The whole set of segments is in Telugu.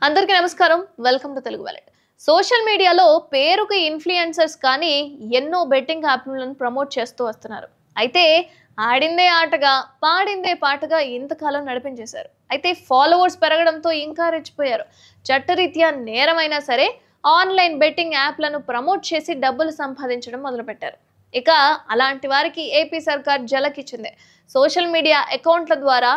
అందరికీ నమస్కారం. Welcome to Telugu wallet. Social మీడియాలో పేరుకి ఇన్‌ఫ్లుయెన్సర్స్ కానీ ఎన్నో బెట్టింగ్ యాప్‌లను ప్రమోట్ చేస్తూ వస్తున్నారు. అయితే ఆడిందే ఆటగా, పాడిందే పాటగా ఇంతకాలం నడిపించేశారు. అయితే ఫాలోవర్స్ పెరగడంతో ఇంకా రెచ్చిపోయారు. చట్టరీత్యా నేరమైనా సరే ఆన్‌లైన్ బెట్టింగ్ యాప్‌లను ప్రమోట్ చేసి డబ్బులు సంపాదించడం మొదలుపెట్టారు. ఇక అలాంటి వారికి ఏపీ సర్కార్ ఝలకిచ్చింది. సోషల్ మీడియా అకౌంట్ల ద్వారా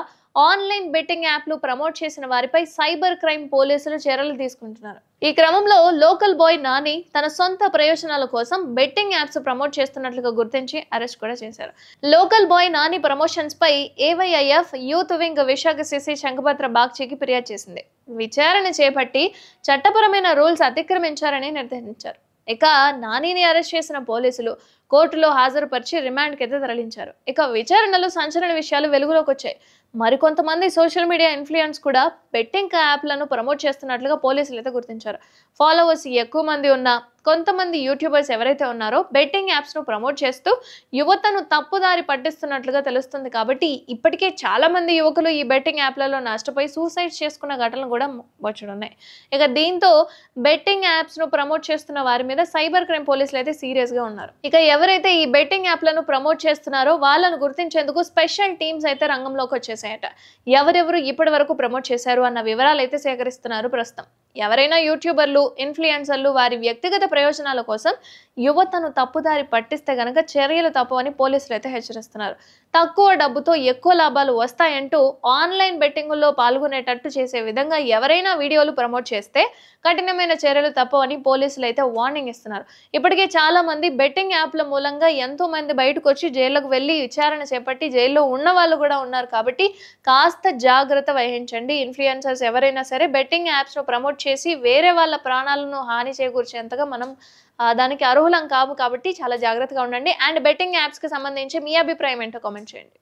ఆన్లైన్ బెట్టింగ్ యాప్లు ప్రమోట్ చేసిన వారిపై సైబర్ క్రైమ్ పోలీసులు చర్యలు తీసుకుంటున్నారు. ఈ క్రమంలో లోకల్ బాయ్ నాని తన సొంత ప్రయోజనాల కోసం బెట్టింగ్ యాప్స్ ప్రమోట్ చేస్తున్నట్లుగా గుర్తించి అరెస్ట్ కూడా చేశారు. లోకల్ బాయ్ నాని ప్రమోషన్స్ పై ఏవైఐఎఫ్ యూత్ వింగ్ విశాఖ సిసి శంఖపత్ర బాగ్చికి ఫిర్యాదు చేసింది. విచారణ చేపట్టి చట్టపరమైన రూల్స్ అతిక్రమించారని నిర్ధారించారు. ఇక నానిని అరెస్ట్ చేసిన పోలీసులు కోర్టులో హాజరుపరిచి రిమాండ్కి అయితే తరలించారు. ఇక విచారణలో సంచలన విషయాలు వెలుగులోకి వచ్చాయి. మరికొంతమంది సోషల్ మీడియా ఇన్ఫ్లుయెన్స్ కూడా బెట్టింగ్ యాప్లను ప్రమోట్ చేస్తున్నట్లుగా పోలీసులు అయితే గుర్తించారు. ఫాలోవర్స్ ఎక్కువ మంది ఉన్న కొంతమంది యూట్యూబర్స్ ఎవరైతే ఉన్నారో బెట్టింగ్ యాప్స్ ను ప్రమోట్ చేస్తూ యువతను తప్పుదారి పట్టిస్తున్నట్లుగా తెలుస్తుంది. కాబట్టి ఇప్పటికే చాలా మంది యువకులు ఈ బెట్టింగ్ యాప్లలో నష్టపోయి సూసైడ్ చేసుకున్న ఘటనలు కూడా వచ్చున్నాయి. ఇక దీంతో బెట్టింగ్ యాప్స్ ను ప్రమోట్ చేస్తున్న వారి మీద సైబర్ క్రైమ్ పోలీసులు అయితే సీరియస్ గా ఉన్నారు. ఇక ఎవరైతే ఈ బెట్టింగ్ యాప్లను ప్రమోట్ చేస్తున్నారో వాళ్ళను గుర్తించేందుకు స్పెషల్ టీమ్స్ అయితే రంగంలోకి వచ్చేసాయట. ఎవరెవరు ఇప్పటి వరకు ప్రమోట్ చేశారు అన్న వివరాలు అయితే సేకరిస్తున్నారు ప్రస్తుతం. ఎవరైనా యూట్యూబర్లు, ఇన్ఫ్లుయెన్సర్లు వారి వ్యక్తిగత ప్రయోజనాల కోసం యువతను తప్పుదారి పట్టిస్తే గనక చర్యలు తప్పవని పోలీసులు అయితే హెచ్చరిస్తున్నారు. తక్కువ డబ్బుతో ఎక్కువ లాభాలు వస్తాయంటూ ఆన్లైన్ బెట్టింగుల్లో పాల్గొనేటట్టు చేసే విధంగా ఎవరైనా వీడియోలు ప్రమోట్ చేస్తే కఠినమైన చర్యలు తప్పవని పోలీసులు అయితే వార్నింగ్ ఇస్తున్నారు. ఇప్పటికే చాలా మంది బెట్టింగ్ యాప్ల మూలంగా ఎంతో మంది బయటకు వచ్చి జైల్లోకి వెళ్లి విచారణ చేపట్టి జైల్లో ఉన్న వాళ్ళు కూడా ఉన్నారు. కాబట్టి కాస్త జాగ్రత్త వహించండి. ఇన్ఫ్లుయెన్సర్స్ ఎవరైనా సరే బెట్టింగ్ యాప్స్ ను ప్రమోట్ చేసి వేరే వాళ్ళ ప్రాణాలను హాని చేకూర్చేంతగా మనం దానికి అర్హులం కాము. కాబట్టి చాలా జాగ్రత్తగా ఉండండి. అండ్ బెట్టింగ్ యాప్స్ కి సంబంధించి మీ అభిప్రాయం ఏంటో కామెంట్ చేయండి.